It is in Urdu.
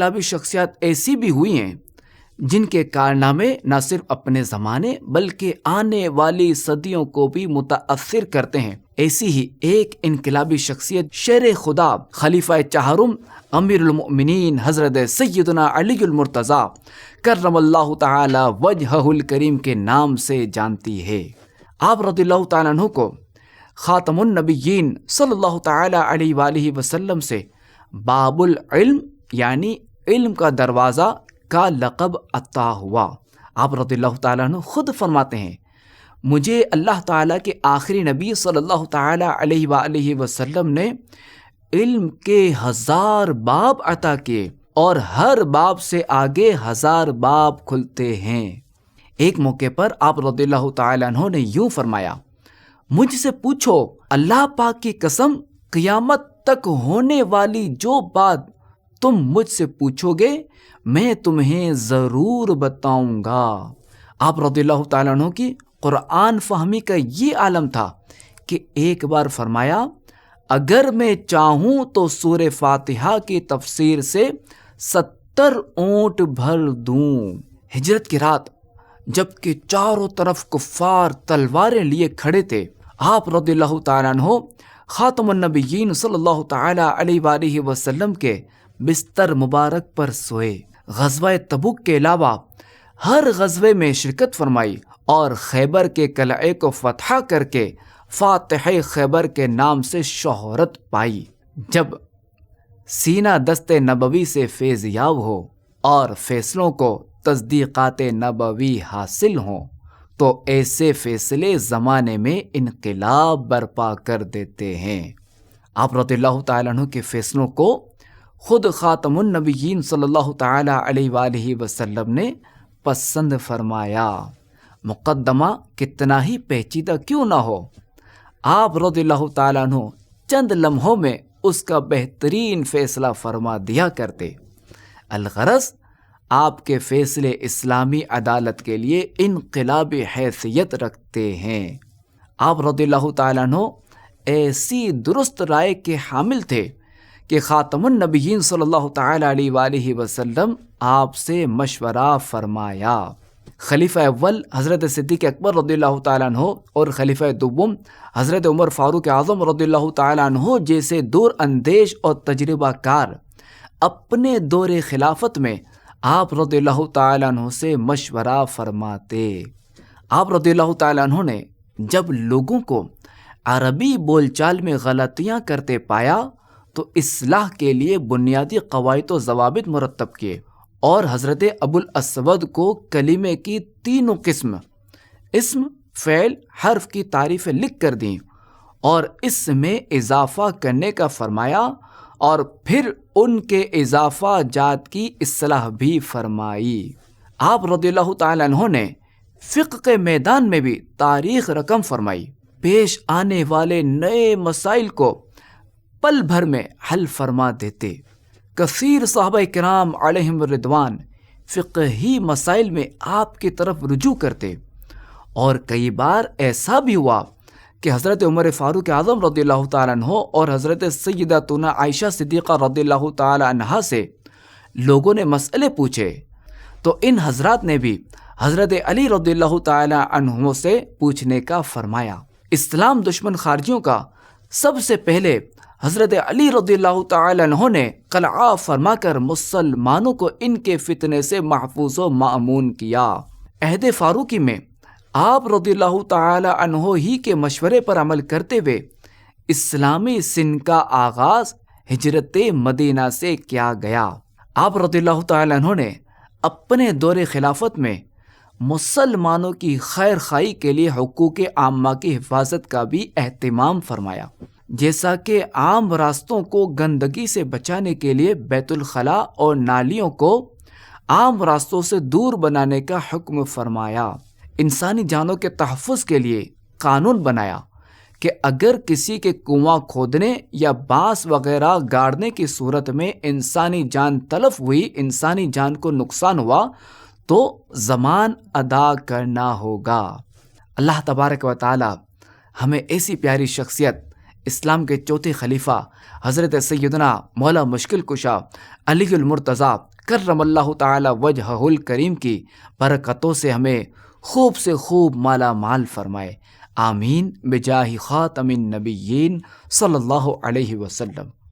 انقلابی شخصیات ایسی بھی ہوئی ہیں جن کے کارنامے نہ صرف اپنے زمانے بلکہ آنے والی صدیوں کو بھی متاثر کرتے ہیں۔ ایسی ہی ایک انقلابی شخصیت شیر خدا خلیفہ چہارم امیر المؤمنین حضرت سیدنا علی المرتضیٰ کرم اللہ تعالی وجہہ الکریم کے نام سے جانتی ہے۔ آپ رضی اللہ تعالیٰ عنہ کو خاتم النبیین صلی اللہ تعالی علیہ وآلہ وسلم سے باب العلم یعنی علم کا دروازہ کا لقب عطا ہوا۔ آپ رضی اللہ تعالیٰ عنہ خود فرماتے ہیں، مجھے اللہ تعالیٰ کے آخری نبی صلی اللہ تعالی علیہ وآلہ وسلم نے علم کے 1000 باب عطا کیے اور ہر باب سے آگے 1000 باب کھلتے ہیں۔ ایک موقع پر آپ رضی اللہ تعالیٰ عنہ نے یوں فرمایا، مجھ سے پوچھو، اللہ پاک کی قسم قیامت تک ہونے والی جو بات تم مجھ سے پوچھو گے میں تمہیں ضرور بتاؤں گا۔ آپ رضی اللہ تعالیٰ عنہ کی قرآن فہمی کا یہ عالم تھا کہ ایک بار فرمایا، اگر میں چاہوں تو سورہ فاتحہ کی تفسیر سے 70 اونٹ بھر دوں۔ ہجرت کی رات جب کہ چاروں طرف کفار تلواریں لیے کھڑے تھے، آپ رضی اللہ تعالیٰ عنہ خاتم النبیین صلی اللہ تعالی علیہ وآلہ وسلم کے بستر مبارک پر سوئے۔ غزوہ تبوک کے علاوہ ہر غزوے میں شرکت فرمائی اور خیبر کے قلعے کو فتح کر کے فاتح خیبر کے نام سے شہرت پائی۔ جب سینہ دست نبوی سے فیض یاب ہو اور فیصلوں کو تصدیقات نبوی حاصل ہوں تو ایسے فیصلے زمانے میں انقلاب برپا کر دیتے ہیں۔ آپ رضی اللہ تعالیٰ عنہ کے فیصلوں کو خود خاتم النبیین صلی اللہ تعالی علیہ وآلہ وسلم نے پسند فرمایا۔ مقدمہ کتنا ہی پیچیدہ کیوں نہ ہو، آپ رضی اللہ تعالیٰ عنہ چند لمحوں میں اس کا بہترین فیصلہ فرما دیا کرتے۔ الغرض آپ کے فیصلے اسلامی عدالت کے لیے انقلابی حیثیت رکھتے ہیں۔ آپ رضی اللہ تعالیٰ عنہ ایسی درست رائے کے حامل تھے کہ خاتم النبیین صلی اللہ تعالی علیہ وآلہ وسلم آپ سے مشورہ فرمایا۔ خلیفہ اول حضرت صدیق اکبر رضی اللہ تعالیٰ عنہ اور خلیفہ دوم حضرت عمر فاروق اعظم رضی اللہ تعالیٰ عنہ جیسے دور اندیش اور تجربہ کار اپنے دور خلافت میں آپ رضی اللہ تعالیٰ عنہ سے مشورہ فرماتے۔ آپ رضی اللہ تعالیٰ عنہ نے جب لوگوں کو عربی بول چال میں غلطیاں کرتے پایا تو اصلاح کے لیے بنیادی قواعد و ضوابط مرتب کیے اور حضرت ابو الاسود کو کلمے کی تینوں قسم اسم، فعل، حرف کی تعریفیں لکھ کر دیں اور اس میں اضافہ کرنے کا فرمایا اور پھر ان کے اضافہ جات کی اصلاح بھی فرمائی۔ آپ رضی اللہ تعالیٰ عنہ نے فقہ کے میدان میں بھی تاریخ رقم فرمائی، پیش آنے والے نئے مسائل کو پل بھر میں حل فرما دیتے۔ کثیر صحابہ کرام علیہم الرضوان فقہی مسائل میں آپ کی طرف رجوع کرتے اور کئی بار ایسا بھی ہوا کہ حضرت عمر فاروق اعظم رضی اللہ تعالیٰ عنہ اور حضرت سیدتنا عائشہ صدیقہ رضی اللہ تعالیٰ عنہا سے لوگوں نے مسئلے پوچھے تو ان حضرات نے بھی حضرت علی رضی اللہ تعالیٰ عنہ سے پوچھنے کا فرمایا۔ اسلام دشمن خارجیوں کا سب سے پہلے حضرت علی رضی اللہ تعالیٰ عنہ نے قلعہ فرما کر مسلمانوں کو ان کے فتنے سے محفوظ و مأمون کیا۔ عہد فاروقی میں آپ رضی اللہ تعالیٰ عنہ ہی کے مشورے پر عمل کرتے ہوئے اسلامی سن کا آغاز ہجرت مدینہ سے کیا گیا۔ آپ رضی اللہ تعالیٰ عنہ نے اپنے دور خلافت میں مسلمانوں کی خیر خواہی کے لیے حقوق عامہ کی حفاظت کا بھی اہتمام فرمایا، جیسا کہ عام راستوں کو گندگی سے بچانے کے لیے بیت الخلاء اور نالیوں کو عام راستوں سے دور بنانے کا حکم فرمایا۔ انسانی جانوں کے تحفظ کے لیے قانون بنایا کہ اگر کسی کے کنواں کھودنے یا بانس وغیرہ گاڑنے کی صورت میں انسانی جان تلف ہوئی، انسانی جان کو نقصان ہوا تو ضمان ادا کرنا ہوگا۔ اللہ تبارک و تعالی ہمیں ایسی پیاری شخصیت اسلام کے چوتھے خلیفہ حضرت سیدنا مولا مشکل کشا علی المرتضیٰ کرم اللہ تعالی وجہہ الکریم کی برکتوں سے ہمیں خوب سے خوب مالا مال فرمائے، آمین بجاہ خاتم النبیین صلی اللہ علیہ وسلم۔